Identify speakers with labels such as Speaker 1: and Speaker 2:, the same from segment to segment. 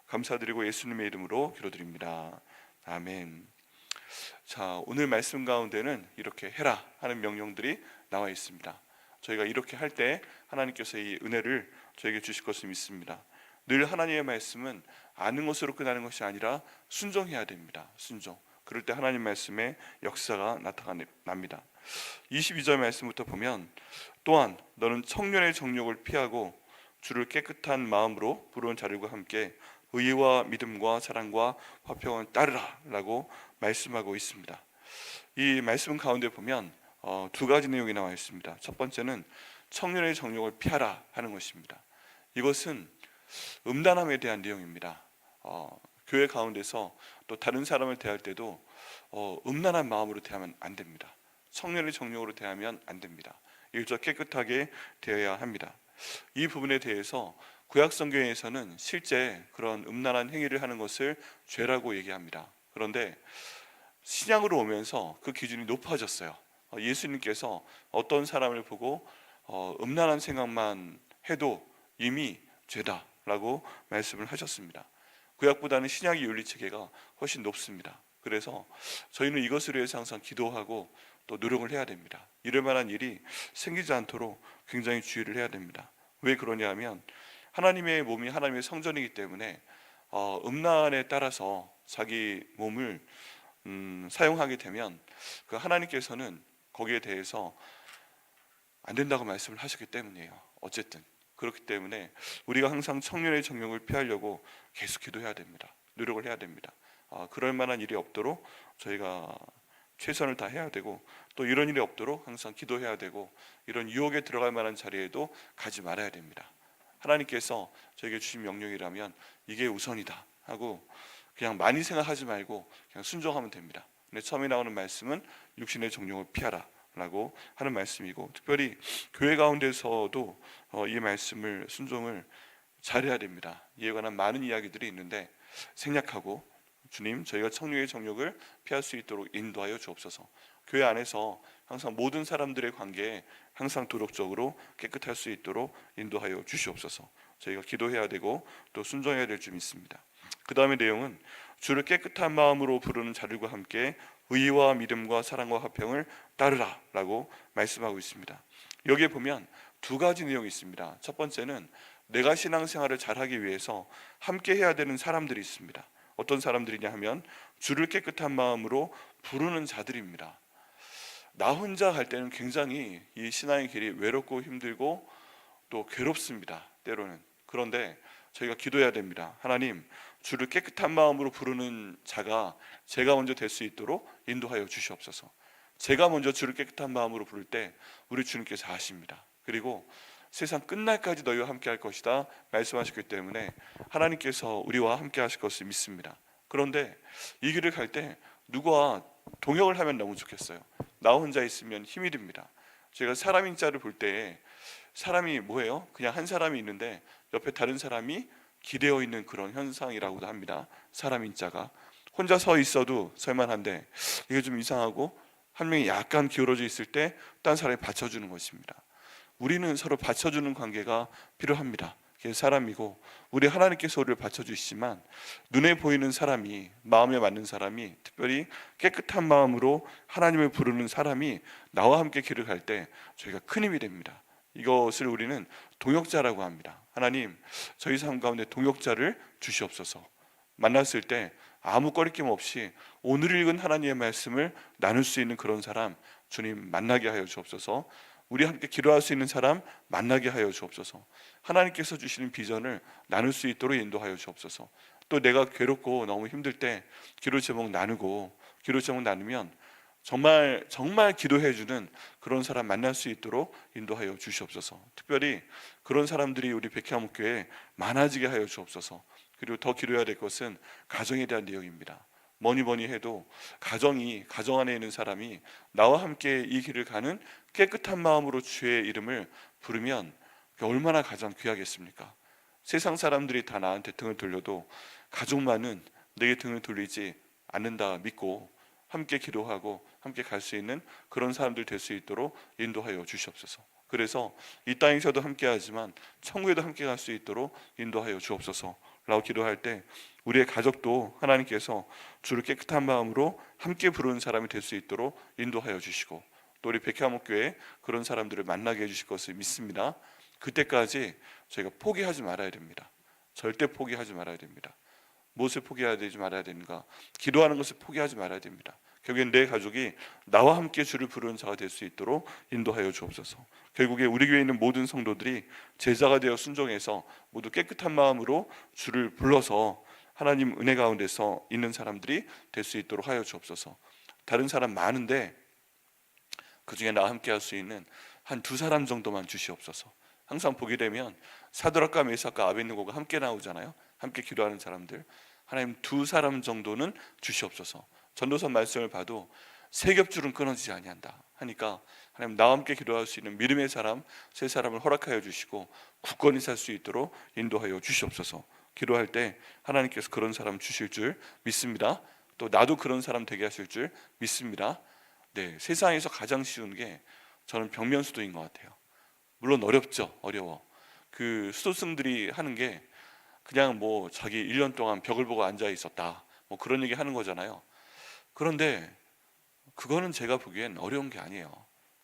Speaker 1: 감사드리고 예수님의 이름으로 기도드립니다. 아멘. 자, 오늘 말씀 가운데는 이렇게 해라 하는 명령들이 나와 있습니다. 저희가 이렇게 할 때 하나님께서 이 은혜를 저에게 주실 것을 믿습니다. 늘 하나님의 말씀은 아는 것으로 끝나는 것이 아니라 순종해야 됩니다. 순종. 그럴 때 하나님 말씀의 역사가 나타납니다. 22절 말씀부터 보면, 또한 너는 청년의 정욕을 피하고 주를 깨끗한 마음으로 부르는 자들과 함께 의와 믿음과 사랑과 화평을 따르라 라고 말씀하고 있습니다. 이 말씀 가운데 보면 두 가지 내용이 나와 있습니다. 첫 번째는 청년의 정욕을 피하라 하는 것입니다. 이것은 음란함에 대한 내용입니다. 교회 가운데서 또 다른 사람을 대할 때도 음란한 마음으로 대하면 안 됩니다. 청년의 정욕으로 대하면 안 됩니다. 일절 깨끗하게 되어야 합니다. 이 부분에 대해서 구약 성경에서는 실제 그런 음란한 행위를 하는 것을 죄라고 얘기합니다. 그런데 신약으로 오면서 그 기준이 높아졌어요. 예수님께서 어떤 사람을 보고 음란한 생각만 해도 이미 죄다라고 말씀을 하셨습니다. 구약보다는 신약의 윤리체계가 훨씬 높습니다. 그래서 저희는 이것을 위해서 항상 기도하고 또 노력을 해야 됩니다. 이럴 만한 일이 생기지 않도록 굉장히 주의를 해야 됩니다. 왜 그러냐 하면 하나님의 몸이 하나님의 성전이기 때문에 음란에 따라서 자기 몸을 사용하게 되면 그 하나님께서는 거기에 대해서 안 된다고 말씀을 하셨기 때문이에요. 어쨌든 그렇기 때문에 우리가 항상 청년의 정욕을 피하려고 계속 기도해야 됩니다. 노력을 해야 됩니다. 그럴 만한 일이 없도록 저희가 최선을 다해야 되고, 또 이런 일이 없도록 항상 기도해야 되고, 이런 유혹에 들어갈 만한 자리에도 가지 말아야 됩니다. 하나님께서 저에게 주신 명령이라면 이게 우선이다 하고 그냥 많이 생각하지 말고 그냥 순종하면 됩니다. 근데 처음에 나오는 말씀은 육신의 정욕을 피하라 라고 하는 말씀이고, 특별히 교회 가운데서도 이 말씀을 순종을 잘해야 됩니다. 이에 관한 많은 이야기들이 있는데 생략하고, 주님, 저희가 청년의 정욕을 피할 수 있도록 인도하여 주옵소서. 교회 안에서 항상 모든 사람들의 관계에 항상 도덕적으로 깨끗할 수 있도록 인도하여 주시옵소서. 저희가 기도해야 되고 또 순종해야 될 줄 믿습니다. 그 다음의 내용은 주를 깨끗한 마음으로 부르는 자들과 함께 의와 믿음과 사랑과 화평을 따르라 라고 말씀하고 있습니다. 여기에 보면 두 가지 내용이 있습니다. 첫 번째는 내가 신앙생활을 잘하기 위해서 함께 해야 되는 사람들이 있습니다. 어떤 사람들이냐 하면 주를 깨끗한 마음으로 부르는 자들입니다. 나 혼자 갈 때는 굉장히 이 신앙의 길이 외롭고 힘들고 또 괴롭습니다. 때로는. 그런데 저희가 기도해야 됩니다. 하나님, 주를 깨끗한 마음으로 부르는 자가 제가 먼저 될 수 있도록 인도하여 주시옵소서. 제가 먼저 주를 깨끗한 마음으로 부를 때 우리 주님께서 아십니다. 그리고 세상 끝날까지 너희와 함께 할 것이다 말씀하셨기 때문에 하나님께서 우리와 함께 하실 것을 믿습니다. 그런데 이 길을 갈 때 누구와 동역을 하면 너무 좋겠어요. 나 혼자 있으면 힘이 듭니다. 제가 사람인 자를 볼 때 사람이 뭐예요? 그냥 한 사람이 있는데 옆에 다른 사람이 기대어 있는 그런 현상이라고도 합니다. 사람인 자가 혼자 서 있어도 설만한데 이게 좀 이상하고, 한 명이 약간 기울어져 있을 때 딴 사람이 받쳐주는 것입니다. 우리는 서로 받쳐주는 관계가 필요합니다. 그게 사람이고, 우리 하나님께서 우리를 받쳐주시지만 눈에 보이는 사람이, 마음에 맞는 사람이, 특별히 깨끗한 마음으로 하나님을 부르는 사람이 나와 함께 길을 갈 때 저희가 큰 힘이 됩니다. 이것을 우리는 동역자라고 합니다. 하나님, 저희 삶 가운데 동역자를 주시옵소서. 만났을 때 아무 꺼리낌 없이 오늘 읽은 하나님의 말씀을 나눌 수 있는 그런 사람 주님 만나게 하여 주옵소서. 우리 함께 기도할 수 있는 사람 만나게 하여 주옵소서. 하나님께서 주시는 비전을 나눌 수 있도록 인도하여 주옵소서. 또 내가 괴롭고 너무 힘들 때 기도 제목 나누고, 기도 제목 나누면 정말 기도해 주는 그런 사람 만날 수 있도록 인도하여 주시옵소서. 특별히 그런 사람들이 우리 백향목교회에 많아지게 하여 주옵소서. 그리고 더 기도해야 될 것은 가정에 대한 내용입니다. 뭐니 해도 가정 안에 있는 사람이 나와 함께 이 길을 가는 깨끗한 마음으로 주의 이름을 부르면 얼마나 가장 귀하겠습니까? 세상 사람들이 다 나한테 등을 돌려도 가족만은 내게 등을 돌리지 않는다 믿고 함께 기도하고 함께 갈 수 있는 그런 사람들 될 수 있도록 인도하여 주시옵소서. 그래서 이 땅에서도 함께 하지만 천국에도 함께 갈 수 있도록 인도하여 주옵소서 라고 기도할 때 우리의 가족도 하나님께서 주를 깨끗한 마음으로 함께 부르는 사람이 될 수 있도록 인도하여 주시고, 또 우리 백향목교회 그런 사람들을 만나게 해주실 것을 믿습니다. 그때까지 저희가 포기하지 말아야 됩니다. 절대 포기하지 말아야 됩니다. 무엇을 포기해야 되지 말아야 되는가? 기도하는 것을 포기하지 말아야 됩니다. 결국엔 내 가족이 나와 함께 주를 부르는 자가 될 수 있도록 인도하여 주옵소서. 결국에 우리 교회에 있는 모든 성도들이 제자가 되어 순종해서 모두 깨끗한 마음으로 주를 불러서 하나님 은혜 가운데서 있는 사람들이 될 수 있도록 하여 주옵소서. 다른 사람 많은데 그 중에 나와 함께 할 수 있는 한 두 사람 정도만 주시옵소서. 항상 보게 되면 사드락과 메삭과 아벳느고가 함께 나오잖아요. 함께 기도하는 사람들, 하나님 두 사람 정도는 주시옵소서. 전도서 말씀을 봐도 세 겹줄은 끊어지지 아니한다 하니까 하나님 나와 함께 기도할 수 있는 믿음의 사람 세 사람을 허락하여 주시고 굳건히 살 수 있도록 인도하여 주시옵소서. 기도할 때 하나님께서 그런 사람 주실 줄 믿습니다. 또 나도 그런 사람 되게 하실 줄 믿습니다. 네, 세상에서 가장 쉬운 게 저는 벽면 수도인 것 같아요. 물론 어렵죠. 어려워. 그 수도승들이 하는 게 그냥 뭐 자기 1년 동안 벽을 보고 앉아 있었다 뭐 그런 얘기 하는 거잖아요. 그런데 그거는 제가 보기엔 어려운 게 아니에요.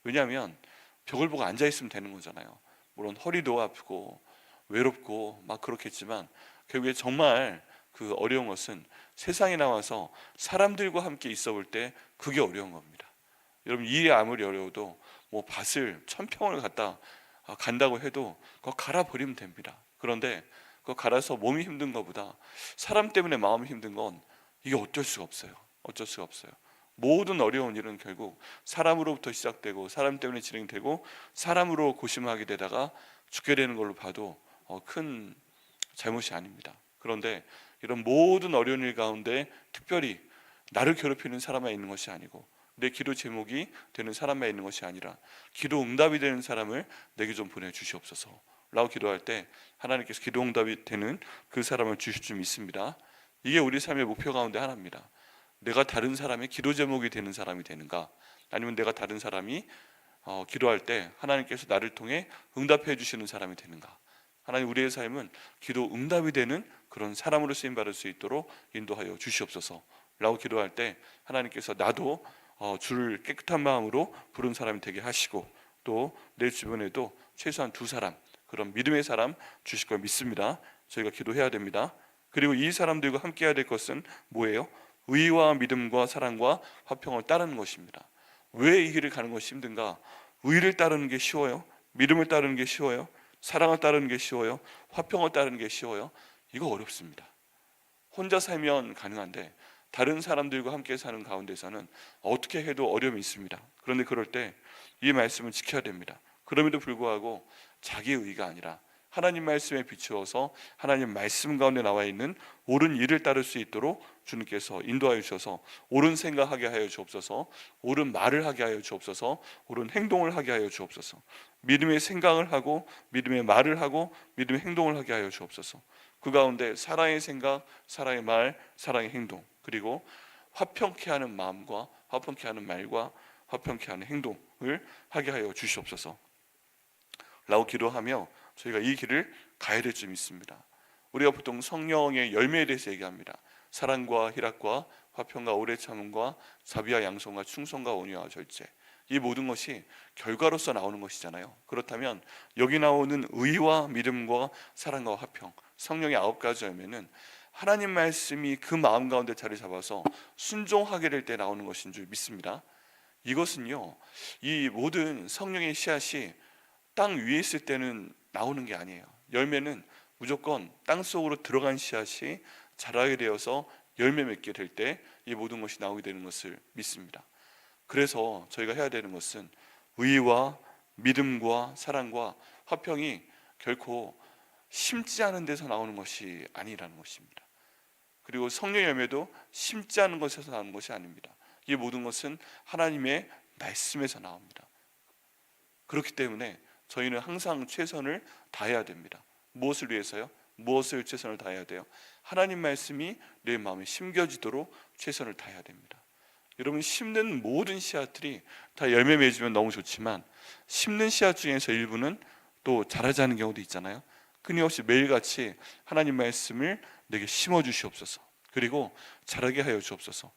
Speaker 1: 왜냐하면 벽을 보고 앉아 있으면 되는 거잖아요. 물론 허리도 아프고 외롭고 막 그렇겠지만 결국에 정말 그 어려운 것은 세상에 나와서 사람들과 함께 있어 볼 때 그게 어려운 겁니다. 여러분 일이 아무리 어려워도 뭐 밭을 1000평을 갖다 간다고 해도 그거 갈아버리면 됩니다. 그런데 그거 갈아서 몸이 힘든 것보다 사람 때문에 마음이 힘든 건 이게 어쩔 수가 없어요. 어쩔 수가 없어요. 모든 어려운 일은 결국 사람으로부터 시작되고 사람 때문에 진행되고 사람으로 고심하게 되다가 죽게 되는 걸로 봐도 큰 잘못이 아닙니다. 그런데 이런 모든 어려운 일 가운데 특별히 나를 괴롭히는 사람만 있는 것이 아니고 내 기도 제목이 되는 사람만 있는 것이 아니라 기도 응답이 되는 사람을 내게 좀 보내주시옵소서 라고 기도할 때 하나님께서 기도 응답이 되는 그 사람을 주실 줄 믿습니다. 이게 우리 삶의 목표 가운데 하나입니다. 내가 다른 사람의 기도 제목이 되는 사람이 되는가, 아니면 내가 다른 사람이 기도할 때 하나님께서 나를 통해 응답해 주시는 사람이 되는가. 하나님 우리의 삶은 기도 응답이 되는 그런 사람으로 쓰임받을 수 있도록 인도하여 주시옵소서 라고 기도할 때 하나님께서 나도 주를 깨끗한 마음으로 부른 사람이 되게 하시고 또 내 주변에도 최소한 두 사람 그런 믿음의 사람 주실 걸 믿습니다. 저희가 기도해야 됩니다. 그리고 이 사람들과 함께 해야 될 것은 뭐예요? 의와 믿음과 사랑과 화평을 따르는 것입니다. 왜 이 길을 가는 것이 힘든가? 의를 따르는 게 쉬워요? 믿음을 따르는 게 쉬워요? 사랑을 따르는 게 쉬워요? 화평을 따르는 게 쉬워요? 이거 어렵습니다. 혼자 살면 가능한데 다른 사람들과 함께 사는 가운데서는 어떻게 해도 어려움이 있습니다. 그런데 그럴 때 이 말씀을 지켜야 됩니다. 그럼에도 불구하고 자기의 의가 아니라 하나님 말씀에 비추어서 하나님 말씀 가운데 나와 있는 옳은 일을 따를 수 있도록 주님께서 인도하여 주셔서 옳은 생각하게 하여 주옵소서, 옳은 말을 하게 하여 주옵소서, 옳은 행동을 하게 하여 주옵소서. 믿음의 생각을 하고 믿음의 말을 하고 믿음의 행동을 하게 하여 주옵소서. 그 가운데 사랑의 생각, 사랑의 말, 사랑의 행동, 그리고 화평케 하는 마음과 화평케 하는 말과 화평케 하는 행동을 하게 하여 주시옵소서 라고 기도하며 저희가 이 길을 가야 될 줄 믿습니다. 우리가 보통 성령의 열매에 대해서 얘기합니다. 사랑과 희락과 화평과 오래 참음과 자비와 양성과 충성과 온유와 절제, 이 모든 것이 결과로서 나오는 것이잖아요. 그렇다면 여기 나오는 의와 믿음과 사랑과 화평, 성령의 9가지 열매는 하나님 말씀이 그 마음 가운데 자리 잡아서 순종하게 될 때 나오는 것인 줄 믿습니다. 이것은요, 이 모든 성령의 씨앗이 땅 위에 있을 때는 나오는 게 아니에요. 열매는 무조건 땅 속으로 들어간 씨앗이 자라게 되어서 열매 맺게 될 때 이 모든 것이 나오게 되는 것을 믿습니다. 그래서 저희가 해야 되는 것은 의와 믿음과 사랑과 화평이 결코 심지 않은 데서 나오는 것이 아니라는 것입니다. 그리고 성령 열매도 심지 않은 것에서 나오는 것이 아닙니다. 이 모든 것은 하나님의 말씀에서 나옵니다. 그렇기 때문에 저희는 항상 최선을 다해야 됩니다. 무엇을 위해서요? 무엇을 최선을 다해야 돼요? 하나님 말씀이 내 마음에 심겨지도록 최선을 다해야 됩니다. 여러분, 심는 모든 씨앗들이 다 열매 맺으면 너무 좋지만 심는 씨앗 중에서 일부는 또 자라지 않는 경우도 있잖아요. 끊임없이 매일같이 하나님 말씀을 내게 심어 주시옵소서. 그리고 자라게 하여 주옵소서.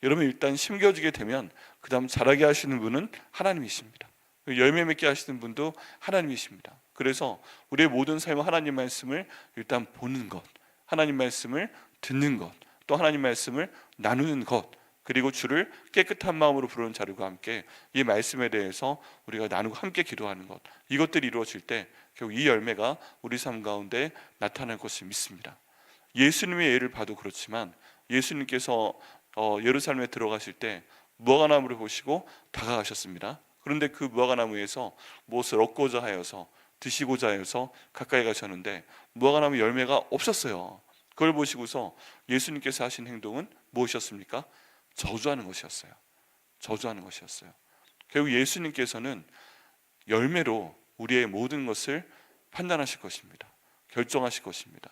Speaker 1: 여러분 일단 심겨지게 되면 그 다음 자라게 하시는 분은 하나님이십니다. 열매 맺게 하시는 분도 하나님이십니다. 그래서 우리의 모든 삶은 하나님 말씀을 일단 보는 것, 하나님 말씀을 듣는 것, 또 하나님 말씀을 나누는 것, 그리고 주를 깨끗한 마음으로 부르는 자들과 함께 이 말씀에 대해서 우리가 나누고 함께 기도하는 것, 이것들이 이루어질 때 결국 이 열매가 우리 삶 가운데 나타날 것을 믿습니다. 예수님의 예를 봐도 그렇지만 예수님께서 예루살렘에 들어가실 때 무화과나무를 보시고 다가가셨습니다. 그런데 그 무화과나무에서 무엇을 얻고자 하여서 드시고자 해서 가까이 가셨는데 무화과나무 열매가 없었어요. 그걸 보시고서 예수님께서 하신 행동은 무엇이었습니까? 저주하는 것이었어요. 저주하는 것이었어요. 결국 예수님께서는 열매로 우리의 모든 것을 판단하실 것입니다. 결정하실 것입니다.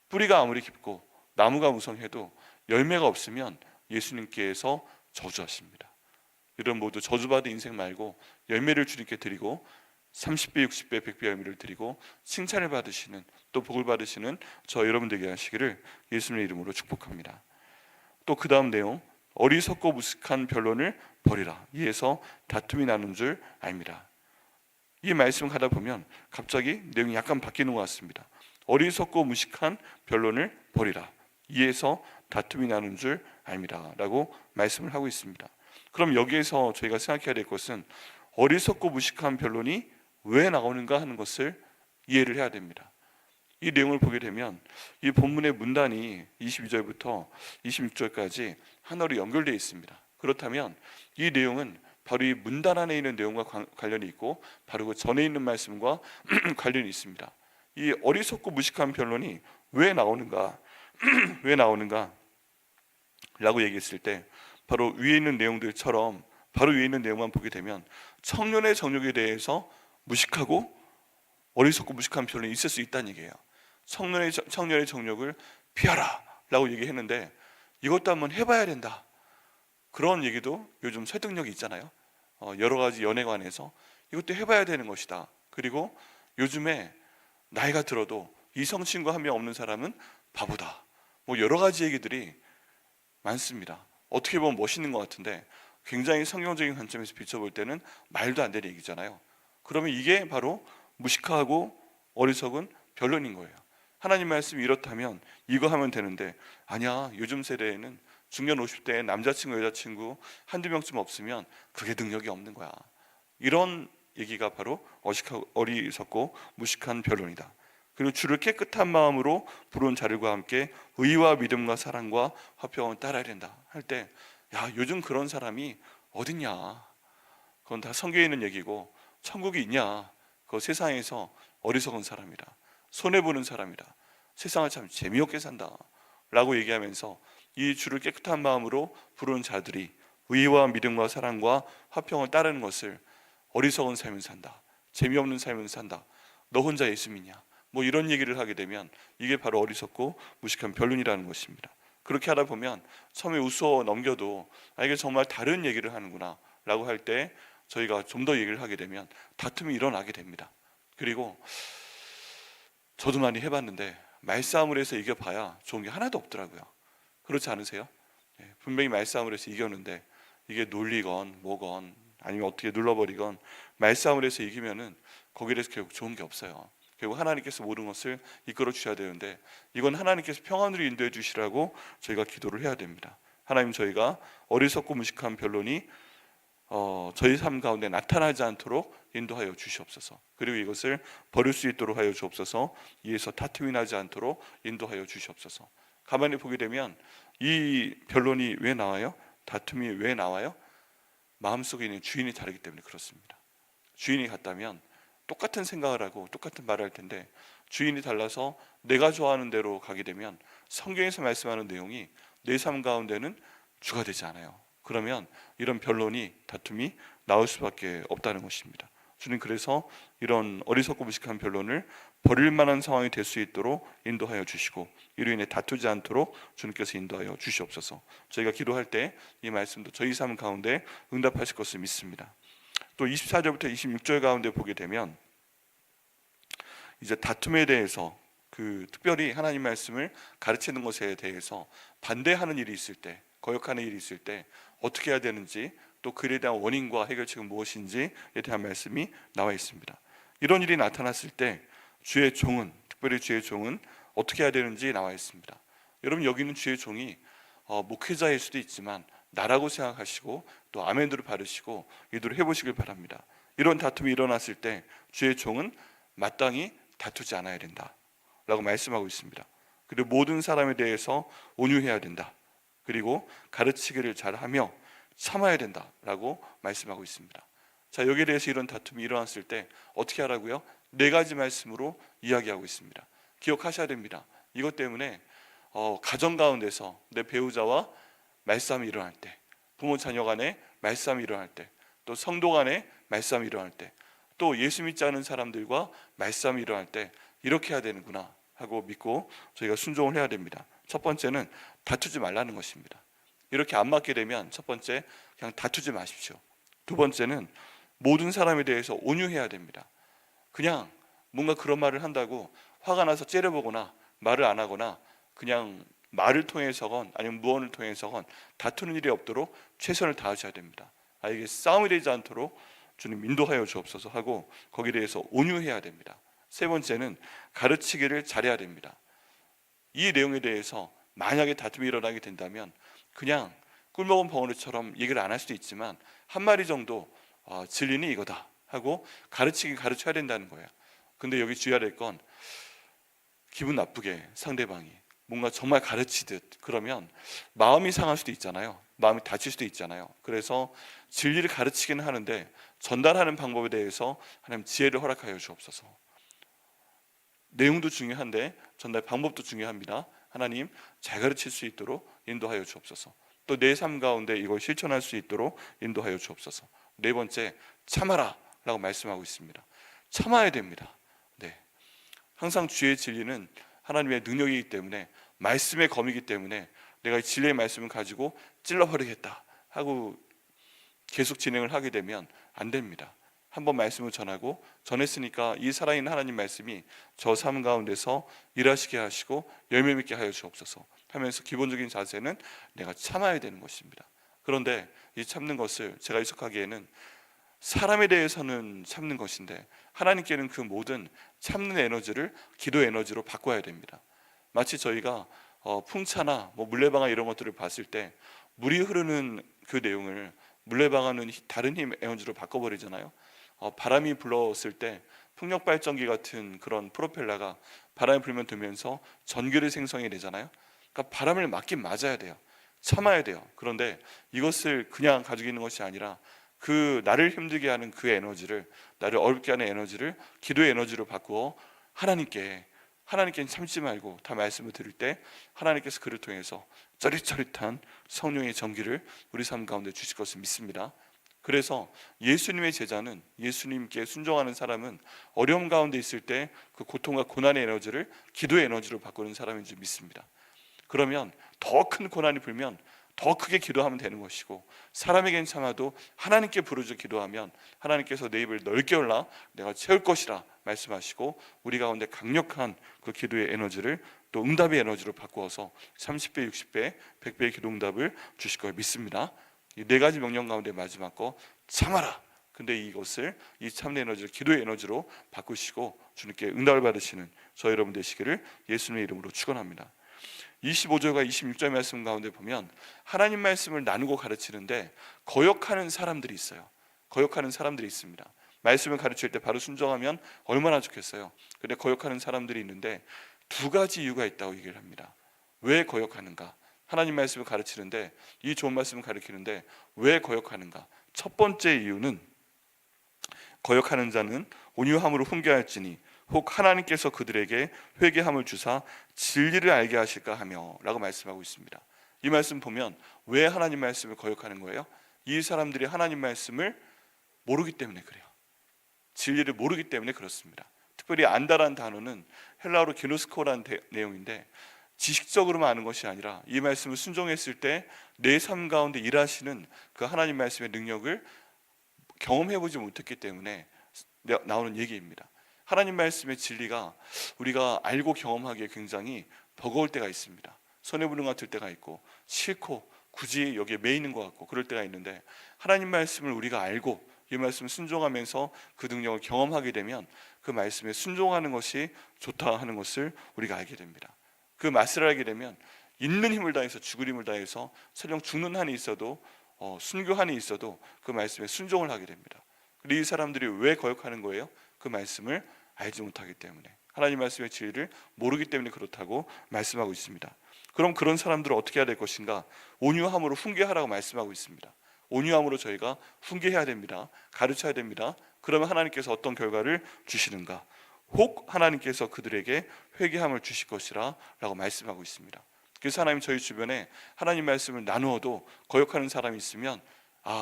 Speaker 1: 뿌리가 아무리 깊고 나무가 무성해도 열매가 없으면 예수님께서 저주하십니다. 이런 모두 저주받은 인생 말고 열매를 주님께 드리고 30배, 60배, 100배 열매를 드리고 칭찬을 받으시는, 또 복을 받으시는 저 여러분 되게 하시기를 예수님의 이름으로 축복합니다. 또 그 다음 내용, 어리석고 무식한 변론을 버리라. 이에서 다툼이 나는 줄 압니다. 이 말씀 가다 보면 갑자기 내용이 약간 바뀌는 것 같습니다. 어리석고 무식한 변론을 버리라. 이에서 다툼이 나는 줄 압니다. 라고 말씀을 하고 있습니다. 그럼 여기에서 저희가 생각해야 될 것은 어리석고 무식한 변론이 왜 나오는가 하는 것을 이해를 해야 됩니다. 이 내용을 보게 되면 이 본문의 문단이 22절부터 26절까지 하나로 연결되어 있습니다. 그렇다면 이 내용은 바로 이 문단 안에 있는 내용과 관련이 있고 바로 그 전에 있는 말씀과 관련이 있습니다. 이 어리석고 무식한 변론이 왜 나오는가 왜 나오는가 라고 얘기했을 때 바로 위에 있는 내용들처럼 바로 위에 있는 내용만 보게 되면 청년의 정욕에 대해서 무식하고 어리석고 무식한 변론이 있을 수 있다는 얘기예요. 청년의 정욕을 피하라 라고 얘기했는데 이것도 한번 해봐야 된다, 그런 얘기도 요즘 설득력이 있잖아요. 여러 가지 연애관에서 이것도 해봐야 되는 것이다. 그리고 요즘에 나이가 들어도 이성 친구 한 명 없는 사람은 바보다, 뭐 여러 가지 얘기들이 많습니다. 어떻게 보면 멋있는 것 같은데 굉장히 성경적인 관점에서 비춰볼 때는 말도 안 되는 얘기잖아요. 그러면 이게 바로 무식하고 어리석은 변론인 거예요. 하나님 말씀이 이렇다면 이거 하면 되는데, 아니야, 요즘 세대에는 중년 50대에 남자친구 여자친구 한두 명쯤 없으면 그게 능력이 없는 거야. 이런 얘기가 바로 어리석고 무식한 변론이다. 그리고 주를 깨끗한 마음으로 부르는 자들과 함께 의와 믿음과 사랑과 화평을 따라야 된다 할 때, 야, 요즘 그런 사람이 어딨냐, 그건 다 성경에 있는 얘기고 천국이 있냐, 그 세상에서 어리석은 사람이다, 손해보는 사람이다, 세상을 참 재미없게 산다 라고 얘기하면서 이 주를 깨끗한 마음으로 부르는 자들이 의와 믿음과 사랑과 화평을 따르는 것을 어리석은 삶을 산다, 재미없는 삶을 산다, 너 혼자 예수 믿냐, 뭐 이런 얘기를 하게 되면 이게 바로 어리석고 무식한 변론이라는 것입니다. 그렇게 하다 보면 처음에 웃어 넘겨도 이게 정말 다른 얘기를 하는구나 라고 할 때 저희가 좀 더 얘기를 하게 되면 다툼이 일어나게 됩니다. 그리고 저도 많이 해봤는데 말싸움을 해서 이겨봐야 좋은 게 하나도 없더라고요. 그렇지 않으세요? 분명히 말싸움을 해서 이겼는데 이게 놀리건 뭐건 아니면 어떻게 눌러버리건 말싸움을 해서 이기면은 거기에 대해서 결국 좋은 게 없어요. 결국 하나님께서 모든 것을 이끌어 주셔야 되는데 이건 하나님께서 평안으로 인도해 주시라고 저희가 기도를 해야 됩니다. 하나님, 저희가 어리석고 무식한 변론이 저희 삶 가운데 나타나지 않도록 인도하여 주시옵소서. 그리고 이것을 버릴 수 있도록 하여 주옵소서. 이에서 다툼이 나지 않도록 인도하여 주시옵소서. 가만히 보게 되면 이 변론이 왜 나와요? 다툼이 왜 나와요? 마음속에 있는 주인이 다르기 때문에 그렇습니다. 주인이 같다면 똑같은 생각을 하고 똑같은 말을 할 텐데 주인이 달라서 내가 좋아하는 대로 가게 되면 성경에서 말씀하는 내용이 내 삶 가운데는 주가 되지 않아요. 그러면 이런 변론이, 다툼이 나올 수밖에 없다는 것입니다. 주님, 그래서 이런 어리석고 무식한 변론을 버릴 만한 상황이 될 수 있도록 인도하여 주시고 이로 인해 다투지 않도록 주님께서 인도하여 주시옵소서. 저희가 기도할 때 이 말씀도 저희 삶 가운데 응답하실 것을 믿습니다. 또 24절부터 26절 가운데 보게 되면 이제 다툼에 대해서 특별히 하나님 말씀을 가르치는 것에 대해서 반대하는 일이 있을 때, 거역하는 일이 있을 때 어떻게 해야 되는지, 또 그에 대한 원인과 해결책은 무엇인지에 대한 말씀이 나와 있습니다. 이런 일이 나타났을 때 주의 종은, 특별히 주의 종은 어떻게 해야 되는지 나와 있습니다. 여러분, 여기는 주의 종이 목회자일 수도 있지만 나라고 생각하시고 또 아멘으로 바르시고 이대로 해보시길 바랍니다. 이런 다툼이 일어났을 때 주의 종은 마땅히 다투지 않아야 된다 라고 말씀하고 있습니다. 그리고 모든 사람에 대해서 온유해야 된다. 그리고 가르치기를 잘하며 참아야 된다 라고 말씀하고 있습니다. 자, 여기에 대해서 이런 다툼이 일어났을 때 어떻게 하라고요? 4가지 말씀으로 이야기하고 있습니다. 기억하셔야 됩니다. 이것 때문에 가정 가운데서 내 배우자와 말싸움이 일어날 때, 부모 자녀 간에 말싸움이 일어날 때, 또 성도 간에 말싸움이 일어날 때, 또 예수 믿지 않은 사람들과 말싸움이 일어날 때 이렇게 해야 되는구나 하고 믿고 저희가 순종을 해야 됩니다. 첫 번째는 다투지 말라는 것입니다. 이렇게 안 맞게 되면 첫 번째, 그냥 다투지 마십시오. 두 번째는 모든 사람에 대해서 온유해야 됩니다. 그냥 뭔가 그런 말을 한다고 화가 나서 째려보거나 말을 안 하거나 그냥 말을 통해서건 아니면 무언을 통해서건 다투는 일이 없도록 최선을 다하셔야 됩니다. 이게 싸움이 되지 않도록 주님 인도하여 주옵소서 하고 거기에 대해서 온유해야 됩니다. 세 번째는 가르치기를 잘해야 됩니다. 이 내용에 대해서 만약에 다툼이 일어나게 된다면 그냥 꿀먹은 벙어리처럼 얘기를 안 할 수도 있지만 한 마디 정도 진리는 이거다 하고 가르쳐야 된다는 거예요. 근데 여기 주의해야 될 건 기분 나쁘게 상대방이 뭔가 정말 가르치듯 그러면 마음이 상할 수도 있잖아요. 마음이 다칠 수도 있잖아요. 그래서 진리를 가르치기는 하는데 전달하는 방법에 대해서 하나님 지혜를 허락하여 주옵소서. 내용도 중요한데 전달 방법도 중요합니다. 하나님 잘 가르칠 수 있도록 인도하여 주옵소서. 또 내 삶 가운데 이걸 실천할 수 있도록 인도하여 주옵소서. 네 번째, 참아라 라고 말씀하고 있습니다. 참아야 됩니다. 네, 항상 주의 진리는 하나님의 능력이기 때문에, 말씀의 검이기 때문에 내가 진리의 말씀을 가지고 찔러버리겠다 하고 계속 진행을 하게 되면 안 됩니다. 한번 말씀을 전했으니까 이 살아있는 하나님 말씀이 저 삶 가운데서 일하시게 하시고 열매 맺게 하여 주옵소서 하면서 기본적인 자세는 내가 참아야 되는 것입니다. 그런데 이 참는 것을 제가 해석하기에는 사람에 대해서는 참는 것인데 하나님께는 그 모든 참는 에너지를 기도 에너지로 바꿔야 됩니다. 마치 저희가 풍차나 물레방아 이런 것들을 봤을 때 물이 흐르는 그 내용을 물레방아는 다른 힘 에너지로 바꿔버리잖아요. 바람이 불었을 때 풍력 발전기 같은 그런 프로펠러가 바람이 불면 들면서 전기를 생성해 내잖아요. 그러니까 바람을 맞긴 맞아야 돼요. 참아야 돼요. 그런데 이것을 그냥 가지고 있는 것이 아니라 그 나를 힘들게 하는 그 에너지를, 나를 어렵게 하는 에너지를 기도의 에너지로 바꾸어 하나님께 참지 말고 다 말씀을 들을 때 하나님께서 그를 통해서 쩌릿쩌릿한 성령의 전기를 우리 삶 가운데 주실 것을 믿습니다. 그래서 예수님의 제자는, 예수님께 순종하는 사람은 어려움 가운데 있을 때 그 고통과 고난의 에너지를 기도의 에너지로 바꾸는 사람인 줄 믿습니다. 그러면 더 큰 고난이 불면 더 크게 기도하면 되는 것이고, 사람에겐 참아도 하나님께 부르짖어 기도하면 하나님께서 내 입을 넓게 열라 내가 채울 것이라 말씀하시고 우리 가운데 강력한 그 기도의 에너지를 또 응답의 에너지로 바꾸어서 30배, 60배, 100배의 기도 응답을 주실 걸 믿습니다. 이 4가지 명령 가운데 마지막 거 참아라. 근데 이것을, 이 참는 에너지를 기도의 에너지로 바꾸시고 주님께 응답을 받으시는 저 여러분 되시기를 예수님의 이름으로 축원합니다. 25절과 26절 말씀 가운데 보면 하나님 말씀을 나누고 가르치는데 거역하는 사람들이 있어요. 거역하는 사람들이 있습니다. 말씀을 가르칠 때 바로 순종하면 얼마나 좋겠어요. 근데 거역하는 사람들이 있는데 2가지 이유가 있다고 얘기를 합니다. 왜 거역하는가? 하나님 말씀을 가르치는데, 이 좋은 말씀을 가르치는데 왜 거역하는가? 첫 번째 이유는 거역하는 자는 온유함으로 훈계할지니 혹 하나님께서 그들에게 회개함을 주사 진리를 알게 하실까 하며 라고 말씀하고 있습니다. 이 말씀 보면 왜 하나님 말씀을 거역하는 거예요? 이 사람들이 하나님 말씀을 모르기 때문에 그래요. 진리를 모르기 때문에 그렇습니다. 특별히 안다라는 단어는 헬라어로 기노스코라는 내용인데 지식적으로만 아는 것이 아니라 이 말씀을 순종했을 때 내 삶 가운데 일하시는 그 하나님 말씀의 능력을 경험해보지 못했기 때문에 나오는 얘기입니다. 하나님 말씀의 진리가 우리가 알고 경험하기에 굉장히 버거울 때가 있습니다. 손해보는 것 같을 때가 있고 싫고 굳이 여기에 매이는 것 같고 그럴 때가 있는데, 하나님 말씀을 우리가 알고 이 말씀을 순종하면서 그 능력을 경험하게 되면 그 말씀에 순종하는 것이 좋다 하는 것을 우리가 알게 됩니다. 그 맛을 알게 되면 있는 힘을 다해서, 죽을 힘을 다해서 설령 죽는 한이 있어도 순교 한이 있어도 그 말씀에 순종을 하게 됩니다. 그리고 이 사람들이 왜 거역하는 거예요? 그 말씀을 알지 못하기 때문에, 하나님 말씀의 진리를 모르기 때문에 그렇다고 말씀하고 있습니다. 그럼 그런 사람들은 어떻게 해야 될 것인가? 온유함으로 훈계하라고 말씀하고 있습니다. 온유함으로 저희가 훈계해야 됩니다. 가르쳐야 됩니다. 그러면 하나님께서 어떤 결과를 주시는가? 혹 하나님께서 그들에게 회개함을 주실 것이라 라고 말씀하고 있습니다. 그래서 하나님 저희 주변에 하나님 말씀을 나누어도 거역하는 사람이 있으면,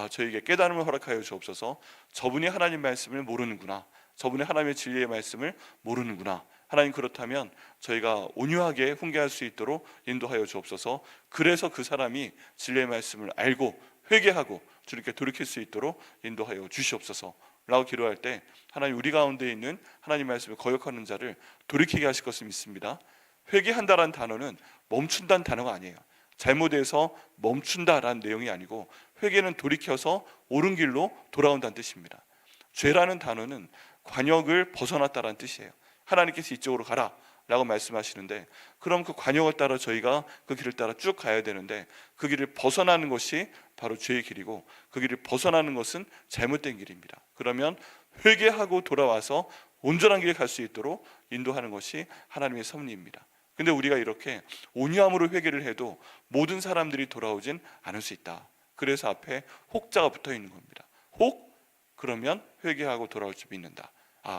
Speaker 1: 저에게 깨달음을 허락하여 주옵소서. 저분이 하나님 말씀을 모르는구나, 저분이 하나님의 진리의 말씀을 모르는구나. 하나님, 그렇다면 저희가 온유하게 훈계할 수 있도록 인도하여 주옵소서. 그래서 그 사람이 진리의 말씀을 알고 회개하고 주님께 돌이킬 수 있도록 인도하여 주시옵소서 라고 기도할 때, 하나님 우리 가운데 있는 하나님 말씀을 거역하는 자를 돌이키게 하실 것을 믿습니다. 회개한다라는 단어는 멈춘다는 단어가 아니에요. 잘못해서 멈춘다라는 내용이 아니고, 회개는 돌이켜서 옳은 길로 돌아온다는 뜻입니다. 죄라는 단어는 관역을 벗어났다라는 뜻이에요. 하나님께서 이쪽으로 가라 라고 말씀하시는데, 그럼 그 관역을 따라 저희가 그 길을 따라 쭉 가야 되는데, 그 길을 벗어나는 것이 바로 죄의 길이고, 그 길을 벗어나는 것은 잘못된 길입니다. 그러면 회개하고 돌아와서 온전한 길에 갈 수 있도록 인도하는 것이 하나님의 섭리입니다. 근데 우리가 이렇게 온유함으로 회개를 해도 모든 사람들이 돌아오진 않을 수 있다. 그래서 앞에 혹자가 붙어 있는 겁니다. 혹, 그러면 회개하고 돌아올 줄 믿는다.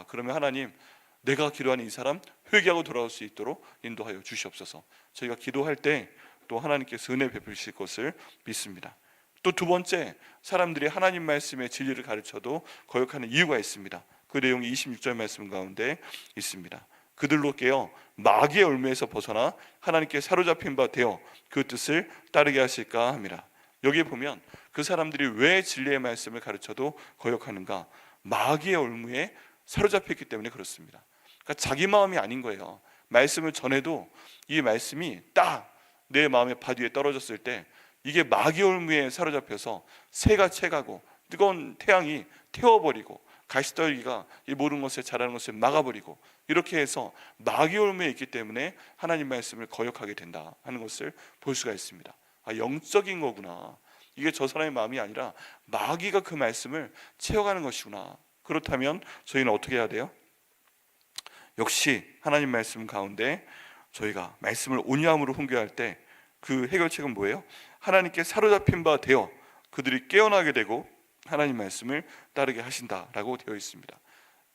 Speaker 1: 그러면 하나님, 내가 기도하는 이 사람 회개하고 돌아올 수 있도록 인도하여 주시옵소서. 저희가 기도할 때 또 하나님께서 은혜 베푸실 것을 믿습니다. 또 두 번째, 사람들이 하나님 말씀의 진리를 가르쳐도 거역하는 이유가 있습니다. 그 내용이 26절 말씀 가운데 있습니다. 그들로 깨어 마귀의 올무에서 벗어나 하나님께 사로잡힌 바 되어 그 뜻을 따르게 하실까 합니다. 여기에 보면 그 사람들이 왜 진리의 말씀을 가르쳐도 거역하는가? 마귀의 올무에 사로잡혔기 때문에 그렇습니다. 그러니까 자기 마음이 아닌 거예요. 말씀을 전해도 이 말씀이 딱 내 마음의 바위에 떨어졌을 때 이게 마귀 올무에 사로잡혀서 새가 채가고 뜨거운 태양이 태워버리고 가시떨기가 이 모든 것을 자라는 것을 막아버리고, 이렇게 해서 마귀 올무에 있기 때문에 하나님 말씀을 거역하게 된다 하는 것을 볼 수가 있습니다. 영적인 거구나. 이게 저 사람의 마음이 아니라 마귀가 그 말씀을 채워가는 것이구나. 그렇다면 저희는 어떻게 해야 돼요? 역시 하나님 말씀 가운데 저희가 말씀을 온유함으로 훈계할 때 그 해결책은 뭐예요? 하나님께 사로잡힌 바 되어 그들이 깨어나게 되고 하나님 말씀을 따르게 하신다라고 되어 있습니다.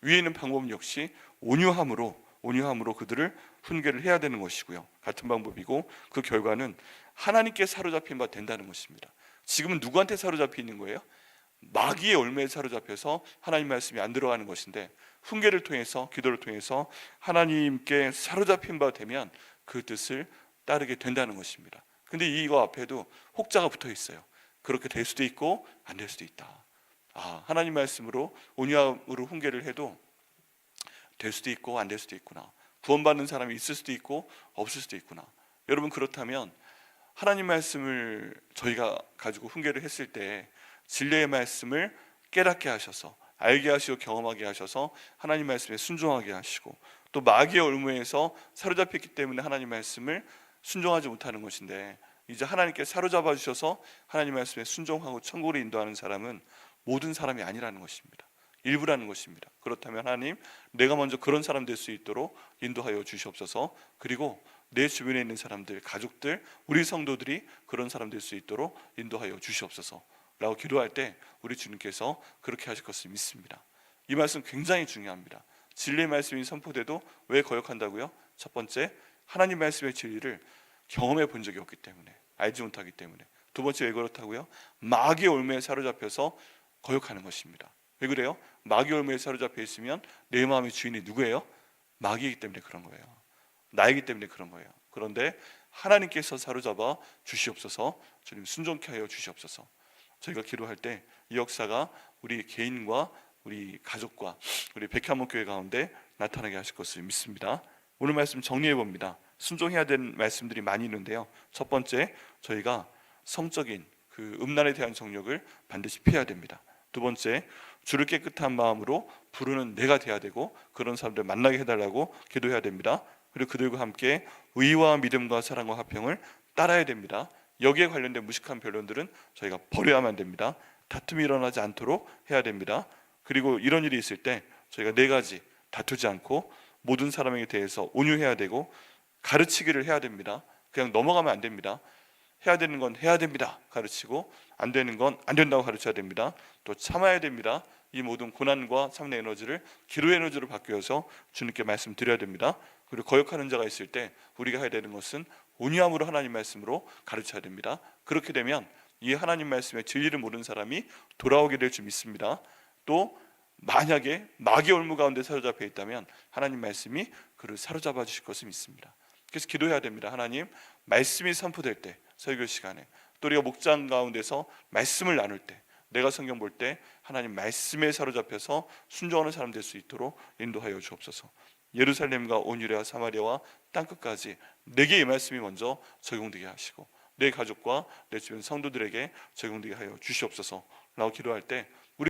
Speaker 1: 위에 있는 방법은 역시 온유함으로 그들을 훈계를 해야 되는 것이고요. 같은 방법이고, 그 결과는 하나님께 사로잡힌 바 된다는 것입니다. 지금은 누구한테 사로잡혀 있는 거예요? 마귀의 올무에 사로잡혀서 하나님 말씀이 안 들어가는 것인데, 훈계를 통해서, 기도를 통해서 하나님께 사로잡힌 바 되면 그 뜻을 따르게 된다는 것입니다. 근데 이거 앞에도 혹자가 붙어 있어요. 그렇게 될 수도 있고 안 될 수도 있다. 하나님 말씀으로 온유함으로 훈계를 해도 될 수도 있고 안 될 수도 있구나. 구원받는 사람이 있을 수도 있고 없을 수도 있구나. 여러분, 그렇다면 하나님 말씀을 저희가 가지고 훈계를 했을 때 진리의 말씀을 깨닫게 하셔서, 알게 하시고 경험하게 하셔서 하나님 말씀에 순종하게 하시고, 또 마귀의 올무에서 사로잡혔기 때문에 하나님 말씀을 순종하지 못하는 것인데, 이제 하나님께 사로잡아 주셔서 하나님 말씀에 순종하고 천국으로 인도하는 사람은 모든 사람이 아니라는 것입니다. 일부라는 것입니다. 그렇다면 하나님, 내가 먼저 그런 사람 될 수 있도록 인도하여 주시옵소서. 그리고 내 주변에 있는 사람들, 가족들, 우리 성도들이 그런 사람 될 수 있도록 인도하여 주시옵소서 라고 기도할 때 우리 주님께서 그렇게 하실 것을 믿습니다. 이 말씀 굉장히 중요합니다. 진리의 말씀이 선포돼도 왜 거역한다고요? 첫 번째, 하나님 말씀의 진리를 경험해 본 적이 없기 때문에, 알지 못하기 때문에. 두 번째, 왜 그렇다고요? 마귀의 올무에 사로잡혀서 거역하는 것입니다. 왜 그래요? 마귀의 올무에 사로잡혀 있으면 내 마음의 주인이 누구예요? 마귀이기 때문에 그런 거예요. 나이기 때문에 그런 거예요. 그런데 하나님께서 사로잡아 주시옵소서. 주님, 순종케 하여 주시옵소서. 저희가 기도할 때 이 역사가 우리 개인과 우리 가족과 우리 백향목교회 가운데 나타나게 하실 것을 믿습니다. 오늘 말씀 정리해 봅니다. 순종해야 되는 말씀들이 많이 있는데요. 첫 번째, 저희가 성적인 그 음란에 대한 정욕을 반드시 피해야 됩니다. 두 번째, 주를 깨끗한 마음으로 부르는 내가 돼야 되고 그런 사람들 만나게 해달라고 기도해야 됩니다. 그리고 그들과 함께 의와 믿음과 사랑과 화평을 따라야 됩니다. 여기에 관련된 무식한 변론들은 저희가 버려야만 됩니다. 다툼이 일어나지 않도록 해야 됩니다. 그리고 이런 일이 있을 때 저희가 네 가지, 다투지 않고 모든 사람에게 대해서 온유해야 되고 가르치기를 해야 됩니다. 그냥 넘어가면 안 됩니다. 해야 되는 건 해야 됩니다 가르치고, 안 되는 건 안 된다고 가르쳐야 됩니다. 또 참아야 됩니다. 이 모든 고난과 삶의 에너지를 기도의 에너지로 바뀌어서 주님께 말씀드려야 됩니다. 그리고 거역하는 자가 있을 때 우리가 해야 되는 것은 온유함으로 하나님 말씀으로 가르쳐야 됩니다. 그렇게 되면 이 하나님 말씀의 진리를 모르는 사람이 돌아오게 될 줄 믿습니다. 또 만약에 마귀의 올무 가운데 사로잡혀 있다면 하나님 말씀이 그를 사로잡아 주실 것을 믿습니다. 그래서 기도해야 됩니다. 하나님, 말씀이 선포될 때 설교 시간에, 또 우리가 목장 가운데서 말씀을 나눌 때, 내가 성경 볼 때 하나님 말씀에 사로잡혀서 순종하는 사람 될 수 있도록 인도하여 주옵소서. 예루살렘과 온 유대와 사마리아와 땅끝까지 내게 이 말씀이 먼저 적용되게 하시고 내 가족과 내 주변 성도들에게 적용되게 하여 주시옵소서 라고 기도할 때